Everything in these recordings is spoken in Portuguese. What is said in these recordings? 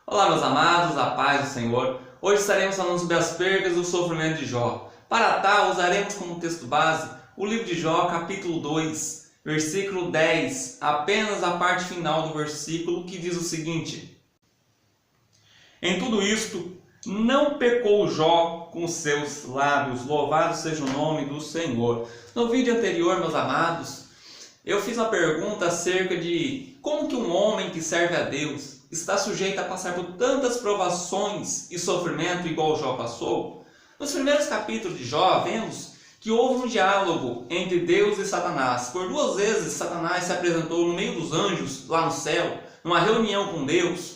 Olá, meus amados, a paz do Senhor. Hoje estaremos falando sobre as percas e o sofrimento de Jó. Para tal, usaremos como texto base o livro de Jó, capítulo 2, versículo 10, apenas a parte final do versículo, que diz o seguinte: Em tudo isto, não pecou Jó com seus lábios, louvado seja o nome do Senhor. No vídeo anterior, meus amados, eu fiz uma pergunta acerca de como que um homem que serve a Deus está sujeito a passar por tantas provações e sofrimento igual Jó passou. Nos primeiros capítulos de Jó, vemos que houve um diálogo entre Deus e Satanás. Por duas vezes, Satanás se apresentou no meio dos anjos, lá no céu, numa reunião com Deus.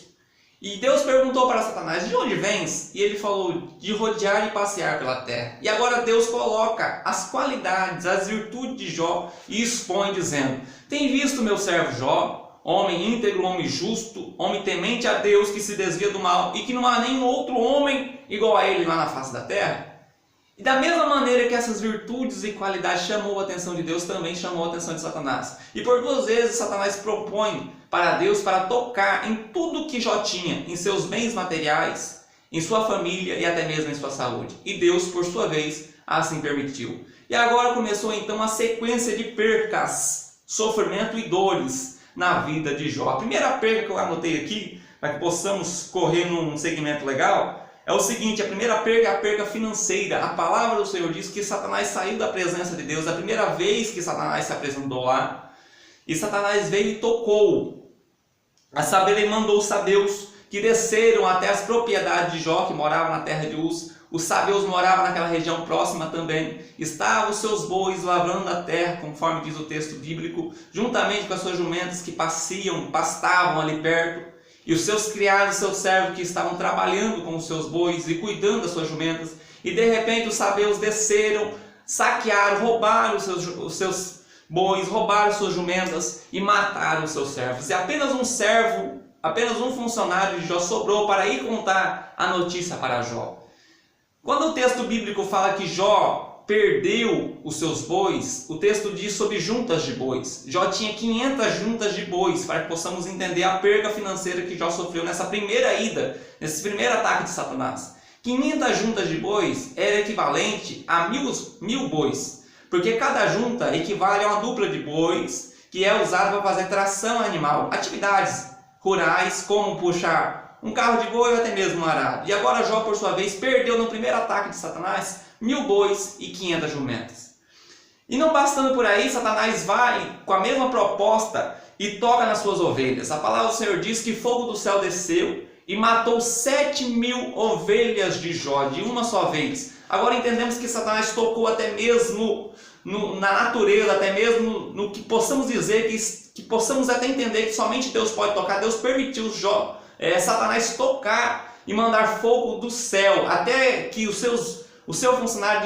E Deus perguntou para Satanás: de onde vens? E ele falou: de rodear e passear pela terra. E agora Deus coloca as qualidades, as virtudes de Jó e expõe dizendo: tem visto meu servo Jó? Homem íntegro, homem justo, homem temente a Deus, que se desvia do mal, e que não há nenhum outro homem igual a ele lá na face da terra. E da mesma maneira que essas virtudes e qualidades chamou a atenção de Deus, também chamou a atenção de Satanás. E por duas vezes Satanás propõe para Deus para tocar em tudo que Jó tinha, em seus bens materiais, em sua família e até mesmo em sua saúde. E Deus, por sua vez, assim permitiu. E agora começou então a sequência de percas, sofrimento e dores na vida de Jó. A primeira perca que eu anotei aqui, para que possamos correr num segmento legal, é o seguinte: a primeira perca é a perca financeira. A palavra do Senhor diz que Satanás saiu da presença de Deus, a primeira vez que Satanás se apresentou lá, e Satanás veio e tocou. A saber, ele mandou os sabeus que desceram até as propriedades de Jó, que morava na terra de Uz. Os sabeus moravam naquela região próxima também. Estavam os seus bois lavrando a terra, conforme diz o texto bíblico, juntamente com as suas jumentas que pastavam ali perto. E os seus criados, seus servos que estavam trabalhando com os seus bois e cuidando das suas jumentas. E de repente os sabeus desceram, saquearam, roubaram os seus bois, roubaram suas jumentas e mataram os seus servos. E apenas um funcionário de Jó sobrou para ir contar a notícia para Jó. Quando o texto bíblico fala que Jó perdeu os seus bois, o texto diz sobre juntas de bois. Jó tinha 500 juntas de bois, para que possamos entender a perca financeira que Jó sofreu nessa primeira ida, nesse primeiro ataque de Satanás. 500 juntas de bois era equivalente a mil bois, porque cada junta equivale a uma dupla de bois que é usada para fazer tração animal, atividades rurais como puxar um carro de boi ou até mesmo um arado. E agora Jó, por sua vez, perdeu no primeiro ataque de Satanás 1000 bois e 500 jumentas. E não bastando por aí, Satanás vai com a mesma proposta e toca nas suas ovelhas. A palavra do Senhor diz que fogo do céu desceu e matou 7.000 ovelhas de Jó, de uma só vez. Agora entendemos que Satanás tocou até mesmo na natureza, até mesmo no que possamos dizer, que possamos até entender que somente Deus pode tocar. Deus permitiu Satanás tocar e mandar fogo do céu, até que o seu funcionário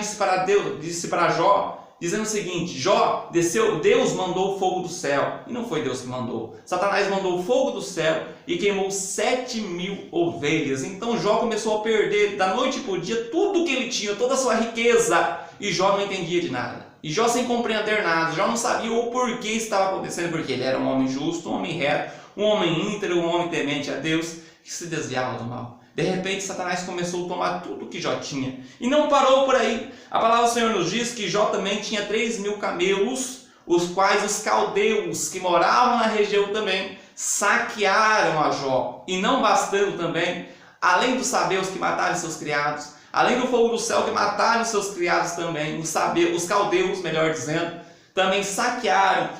disse para Jó, dizendo o seguinte: Jó, Deus mandou fogo do céu, e não foi Deus que mandou. Satanás mandou fogo do céu e queimou 7.000 ovelhas. Então Jó começou a perder da noite para o dia tudo que ele tinha, toda a sua riqueza, e Jó não entendia de nada. E Jó sem compreender nada, Jó não sabia o porquê estava acontecendo, porque ele era um homem justo, um homem reto, um homem íntegro, um homem temente a Deus, que se desviava do mal. De repente Satanás começou a tomar tudo que Jó tinha. E não parou por aí. A palavra do Senhor nos diz que Jó também tinha 3.000 camelos, os quais os caldeus que moravam na região também saquearam a Jó. E não bastando também, além dos sabeus que mataram seus criados, além do fogo do céu que mataram seus criados também, os caldeus, melhor dizendo, também saquearam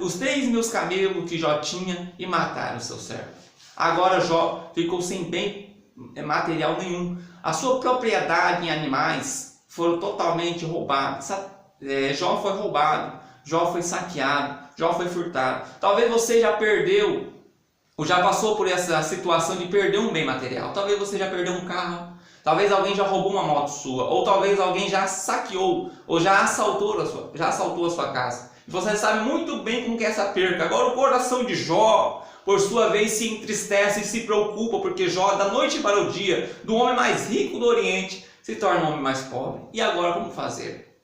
os 3.000 camelos que Jó tinha e mataram seu servo. Agora Jó ficou sem bem material nenhum. A sua propriedade em animais foram totalmente roubadas. Jó foi roubado, Jó foi saqueado, Jó foi furtado. Talvez você já perdeu, ou já passou por essa situação de perder um bem material. Talvez você já perdeu um carro, talvez alguém já roubou uma moto sua, ou talvez alguém já saqueou, ou já assaltou a sua casa. Você sabe muito bem como que é essa perca. Agora o coração de Jó, por sua vez, se entristece e se preocupa, porque Jó, da noite para o dia, do homem mais rico do Oriente, se torna um homem mais pobre. E agora como fazer?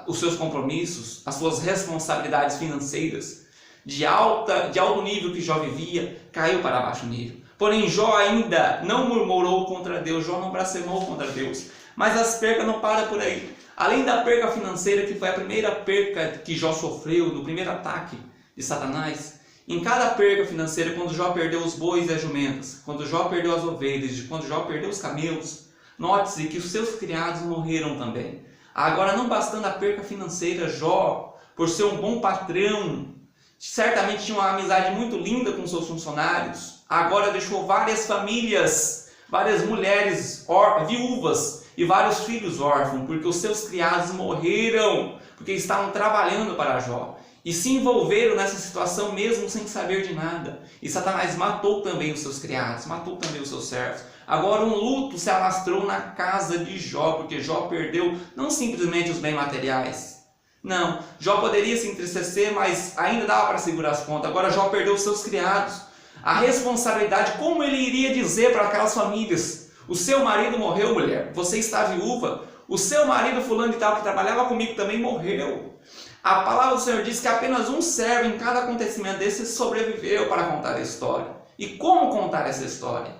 os seus compromissos, as suas responsabilidades financeiras, de alto nível que Jó vivia, caiu para baixo nível. Porém, Jó ainda não murmurou contra Deus, Jó não blasfemou contra Deus. Mas as percas não param por aí. Além da perca financeira, que foi a primeira perca que Jó sofreu, do primeiro ataque de Satanás, em cada perca financeira, quando Jó perdeu os bois e as jumentas, quando Jó perdeu as ovelhas, quando Jó perdeu os camelos, note-se que os seus criados morreram também. Agora, não bastando a perca financeira, Jó, por ser um bom patrão, certamente tinha uma amizade muito linda com seus funcionários, agora deixou várias famílias, várias mulheres viúvas e vários filhos órfãos, porque os seus criados morreram, porque estavam trabalhando para Jó. E se envolveram nessa situação mesmo sem saber de nada. E Satanás matou também os seus criados, matou também os seus servos. Agora um luto se alastrou na casa de Jó, porque Jó perdeu não simplesmente os bens materiais. Não, Jó poderia se entristecer, mas ainda dava para segurar as pontas. Agora Jó perdeu os seus criados. A responsabilidade, como ele iria dizer para aquelas famílias: o seu marido morreu, mulher, você está viúva, o seu marido fulano e tal que trabalhava comigo também morreu. A palavra do Senhor diz que apenas um servo em cada acontecimento desse sobreviveu para contar a história. E como contar essa história?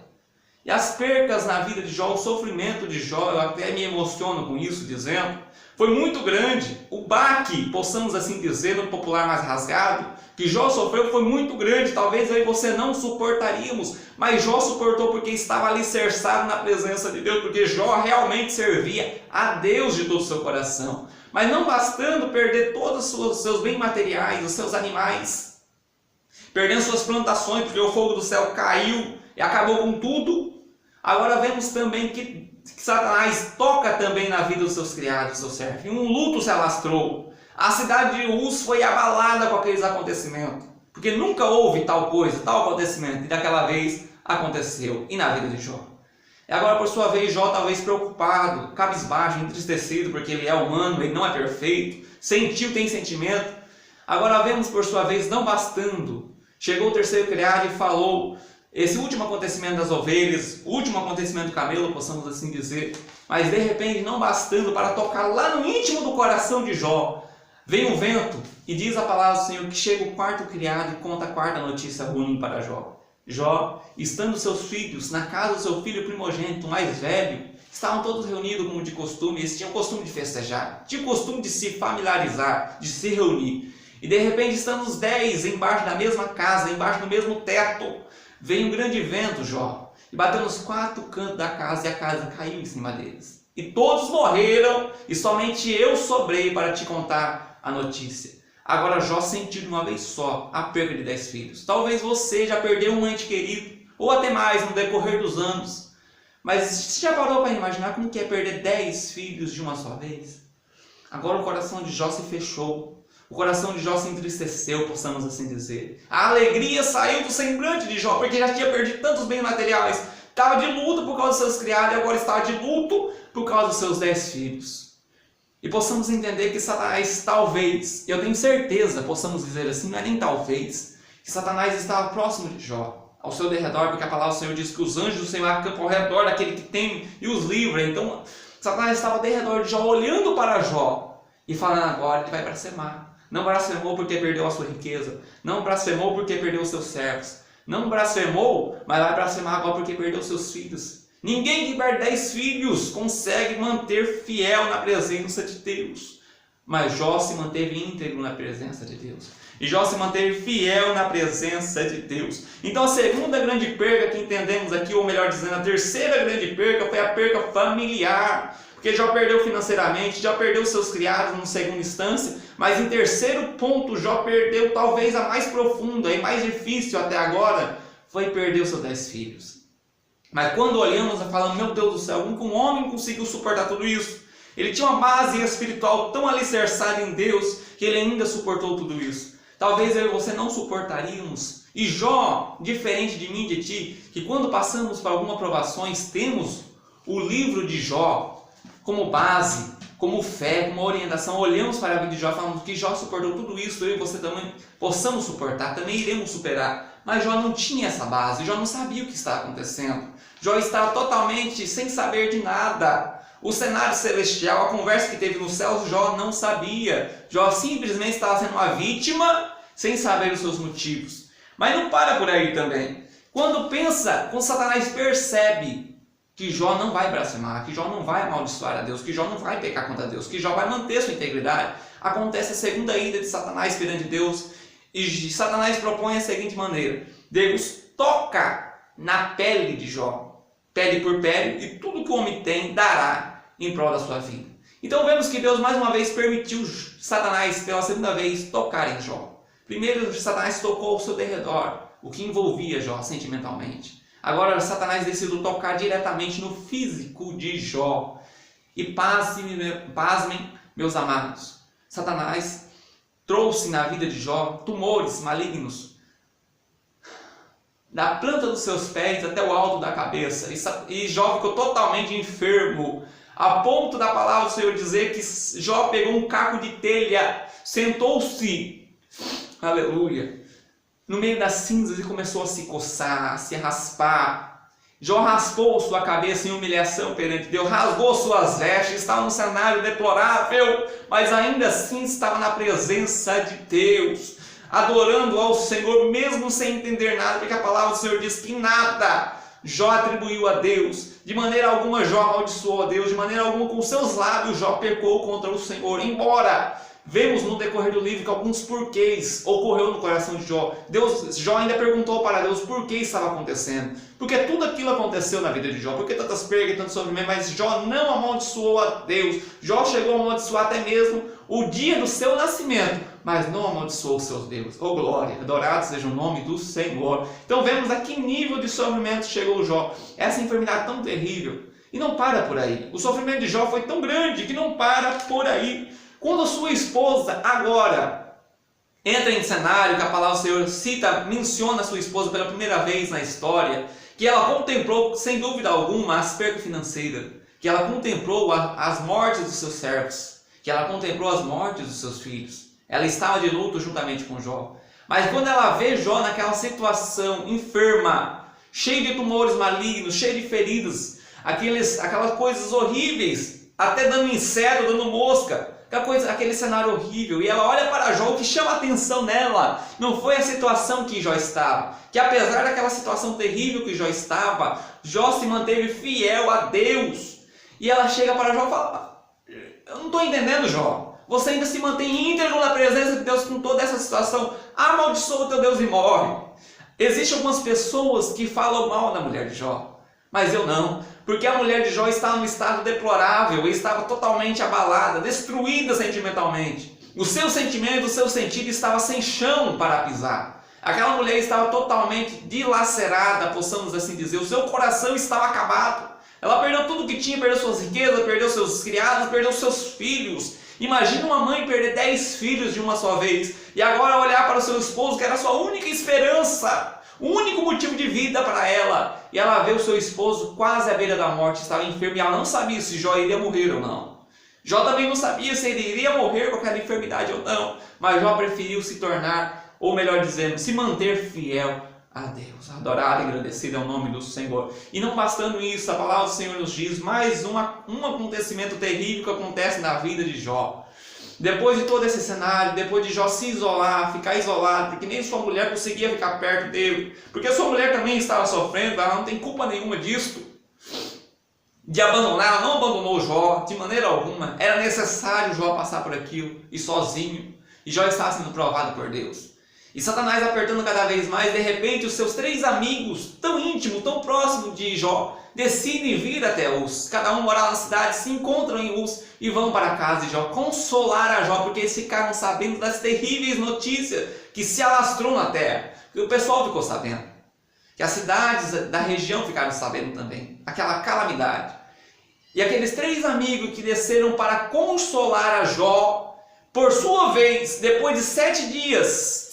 E as percas na vida de Jó, o sofrimento de Jó, eu até me emociono com isso, dizendo, foi muito grande. O baque, possamos assim dizer, no popular mais rasgado, que Jó sofreu foi muito grande. Talvez eu e você não suportaríamos, mas Jó suportou porque estava alicerçado na presença de Deus, porque Jó realmente servia a Deus de todo o seu coração. Mas não bastando perder todos os seus bens materiais, os seus animais, perdendo suas plantações, porque o fogo do céu caiu e acabou com tudo. Agora vemos também que Satanás toca também na vida dos seus criados, dos seus servos. E um luto se alastrou. A cidade de Uz foi abalada com aqueles acontecimentos, porque nunca houve tal coisa, tal acontecimento, e daquela vez aconteceu, e na vida de Jó. E agora, por sua vez, Jó talvez preocupado, cabisbaixo, entristecido, porque ele é humano, ele não é perfeito, sentiu, tem sentimento. Agora vemos, por sua vez, não bastando, chegou o terceiro criado e falou, esse último acontecimento das ovelhas, o último acontecimento do camelo, possamos assim dizer, mas de repente, não bastando para tocar lá no íntimo do coração de Jó, vem um vento e diz a palavra do Senhor que chega o quarto criado e conta a quarta notícia ruim para Jó. Jó, estando seus filhos na casa do seu filho primogênito, mais velho, estavam todos reunidos como de costume. Eles tinham o costume de festejar, tinham o costume de se familiarizar, de se reunir. E de repente estão os 10 embaixo da mesma casa, embaixo do mesmo teto. Veio um grande vento, Jó, e bateu nos 4 cantos da casa e a casa caiu em cima deles. E todos morreram e somente eu sobrei para te contar a notícia. Agora Jó sentiu de uma vez só a perda de 10 filhos. Talvez você já perdeu um ente querido, ou até mais no decorrer dos anos. Mas você já parou para imaginar como que é perder 10 filhos de uma só vez? Agora o coração de Jó se fechou. O coração de Jó se entristeceu, possamos assim dizer. A alegria saiu do semblante de Jó, porque já tinha perdido tantos bens materiais. Estava de luto por causa dos seus criados e agora estava de luto por causa dos seus 10 filhos. E possamos entender que Satanás talvez, eu tenho certeza, possamos dizer assim, não é nem talvez, que Satanás estava próximo de Jó, ao seu derredor, porque a palavra do Senhor diz que os anjos do Senhor acampam ao redor daquele que teme e os livra. Então Satanás estava ao derredor de Jó, olhando para Jó e falando agora, ele vai blasfemar. Não blasfemou porque perdeu a sua riqueza, não blasfemou porque perdeu os seus servos, não blasfemou, mas vai blasfemar agora porque perdeu os seus filhos. Ninguém que perde 10 filhos consegue manter fiel na presença de Deus. Mas Jó se manteve íntegro na presença de Deus. E Jó se manteve fiel na presença de Deus. Então a segunda grande perca que entendemos aqui, ou melhor dizendo, a terceira grande perca foi a perca familiar. Porque Jó perdeu financeiramente, Jó perdeu seus criados em segunda instância, mas em terceiro ponto Jó perdeu talvez a mais profunda e mais difícil até agora, foi perder os seus 10 filhos. Mas quando olhamos e falamos, meu Deus do céu, como que um homem conseguiu suportar tudo isso? Ele tinha uma base espiritual tão alicerçada em Deus que ele ainda suportou tudo isso. Talvez eu e você não suportaríamos. E Jó, diferente de mim e de ti, que quando passamos por algumas provações, temos o livro de Jó como base, como fé, como orientação. Olhamos para a vida de Jó e falamos que Jó suportou tudo isso, eu e você também possamos suportar, também iremos superar. Mas Jó não tinha essa base, Jó não sabia o que estava acontecendo. Jó estava totalmente sem saber de nada. O cenário celestial, a conversa que teve no céu, Jó não sabia. Jó simplesmente estava sendo uma vítima sem saber os seus motivos. Mas não para por aí também. Quando Satanás percebe que Jó não vai blasfemar, que Jó não vai amaldiçoar a Deus, que Jó não vai pecar contra Deus, que Jó vai manter sua integridade, acontece a segunda ida de Satanás perante Deus, e Satanás propõe a seguinte maneira: Deus toca na pele de Jó, pele por pele, e tudo que o homem tem dará em prol da sua vida. Então vemos que Deus mais uma vez permitiu Satanás pela segunda vez tocar em Jó. Primeiro Satanás tocou ao seu derredor, o que envolvia Jó sentimentalmente. Agora Satanás decidiu tocar diretamente no físico de Jó. E pasmem, meus amados, Satanás trouxe na vida de Jó tumores malignos, da planta dos seus pés até o alto da cabeça. E Jó ficou totalmente enfermo, a ponto da palavra do Senhor dizer que Jó pegou um caco de telha, sentou-se, aleluia, no meio das cinzas e começou a se coçar, a se raspar. Jó raspou sua cabeça em humilhação perante Deus, rasgou suas vestes, estava num cenário deplorável, mas ainda assim estava na presença de Deus, adorando ao Senhor, mesmo sem entender nada, porque a palavra do Senhor diz que nada Jó atribuiu a Deus, de maneira alguma Jó amaldiçoou a Deus, de maneira alguma com seus lábios Jó pecou contra o Senhor, embora vemos no decorrer do livro que alguns porquês ocorreu no coração de Jó. Jó ainda perguntou para Deus por que estava acontecendo. Porque tudo aquilo aconteceu na vida de Jó. Porque tantas perdas e tanto sofrimento, mas Jó não amaldiçoou a Deus. Jó chegou a amaldiçoar até mesmo o dia do seu nascimento, mas não amaldiçoou os seus deuses. Oh glória, adorado seja o nome do Senhor. Então vemos a que nível de sofrimento chegou Jó. Essa enfermidade tão terrível. E não para por aí. O sofrimento de Jó foi tão grande que não para por aí. Quando sua esposa agora entra em cenário, que a palavra do Senhor cita, menciona a sua esposa pela primeira vez na história, que ela contemplou, sem dúvida alguma, a perca financeira, que ela contemplou as mortes dos seus servos, que ela contemplou as mortes dos seus filhos. Ela estava de luto juntamente com Jó. Mas quando ela vê Jó naquela situação enferma, cheio de tumores malignos, cheio de feridas, aquelas coisas horríveis, até dando inseto, dando mosca, aquele cenário horrível, e ela olha para Jó. O que chama a atenção nela não foi a situação que Jó estava, que apesar daquela situação terrível que Jó estava, Jó se manteve fiel a Deus. E ela chega para Jó e fala: eu não estou entendendo, Jó, você ainda se mantém íntegro na presença de Deus com toda essa situação, amaldiçoa o teu Deus e morre. Existem algumas pessoas que falam mal da mulher de Jó, mas eu não, porque a mulher de Jó estava num estado deplorável, e estava totalmente abalada, destruída sentimentalmente. O seu sentimento, o seu sentido estava sem chão para pisar. Aquela mulher estava totalmente dilacerada, possamos assim dizer, o seu coração estava acabado. Ela perdeu tudo que tinha, perdeu suas riquezas, perdeu seus criados, perdeu seus filhos. Imagina uma mãe perder 10 filhos de uma só vez, e agora olhar para o seu esposo, que era a sua única esperança, o único motivo de vida para ela, e ela vê o seu esposo quase à beira da morte, estava enfermo, e ela não sabia se Jó iria morrer ou não. Jó também não sabia se ele iria morrer com aquela enfermidade ou não, mas Jó preferiu se tornar, ou melhor dizendo, se manter fiel a Deus. Adorado e agradecido é o nome do Senhor. E não bastando isso, a palavra do Senhor nos diz mais um acontecimento terrível que acontece na vida de Jó. Depois de todo esse cenário, depois de Jó se isolar, ficar isolado, porque nem sua mulher conseguia ficar perto dele, porque sua mulher também estava sofrendo, ela não tem culpa nenhuma disso, de abandonar, ela não abandonou Jó de maneira alguma. Era necessário Jó passar por aquilo, e sozinho, e Jó estava sendo provado por Deus. E Satanás apertando cada vez mais, de repente os seus 3 amigos, tão íntimos, tão próximos de Jó, decidem vir até Uz. Cada um mora na cidade, se encontram em Uz e vão para a casa de Jó consolar a Jó, porque eles ficaram sabendo das terríveis notícias que se alastrou na terra. Que o pessoal ficou sabendo, que as cidades da região ficaram sabendo também, aquela calamidade. E aqueles 3 amigos que desceram para consolar a Jó, por sua vez, depois de 7 dias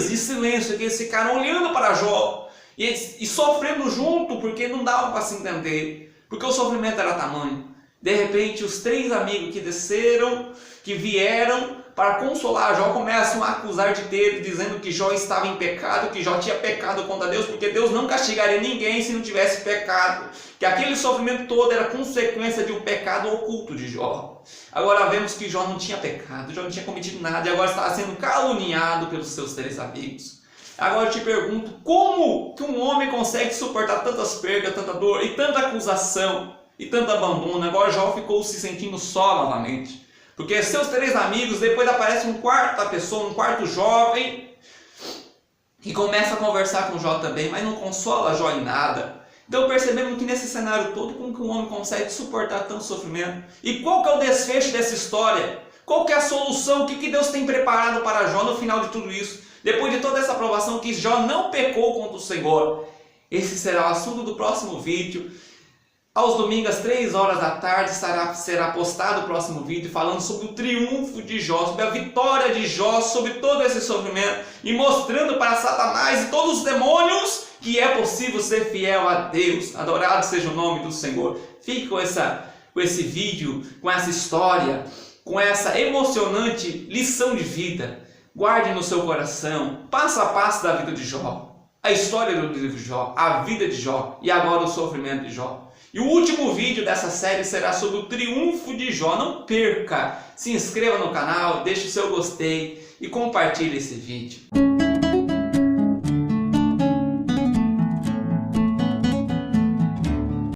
de silêncio, que eles ficaram olhando para Jó e sofrendo junto, porque não dava para se entender, porque o sofrimento era tamanho. De repente, os 3 amigos que desceram, que vieram para consolar Jó, começam a acusar de ter, dizendo que Jó estava em pecado, que Jó tinha pecado contra Deus, porque Deus não castigaria ninguém se não tivesse pecado, que aquele sofrimento todo era consequência de um pecado oculto de Jó. Agora vemos que Jó não tinha pecado, Jó não tinha cometido nada e agora estava sendo caluniado pelos seus 3 amigos. Agora eu te pergunto, como que um homem consegue suportar tantas perdas, tanta dor e tanta acusação e tanto abandono? Agora Jó ficou se sentindo só novamente. Porque seus 3 amigos, depois aparece um quarta pessoa, um quarto jovem, e começa a conversar com Jó também, mas não consola Jó em nada. Então percebemos que nesse cenário todo, como que um homem consegue suportar tanto sofrimento? E qual que é o desfecho dessa história? Qual que é a solução? O que Deus tem preparado para Jó no final de tudo isso? Depois de toda essa provação que Jó não pecou contra o Senhor. Esse será o assunto do próximo vídeo. Aos domingos, às 3 horas da tarde, será postado o próximo vídeo falando sobre o triunfo de Jó, sobre a vitória de Jó, sobre todo esse sofrimento e mostrando para Satanás e todos os demônios que é possível ser fiel a Deus. Adorado seja o nome do Senhor. Fique com esse vídeo, com essa história, com essa emocionante lição de vida. Guarde no seu coração, passo a passo da vida de Jó, a história do livro de Jó, a vida de Jó e agora o sofrimento de Jó. E o último vídeo dessa série será sobre o triunfo de Jó. Não perca! Se inscreva no canal, deixe o seu gostei e compartilhe esse vídeo.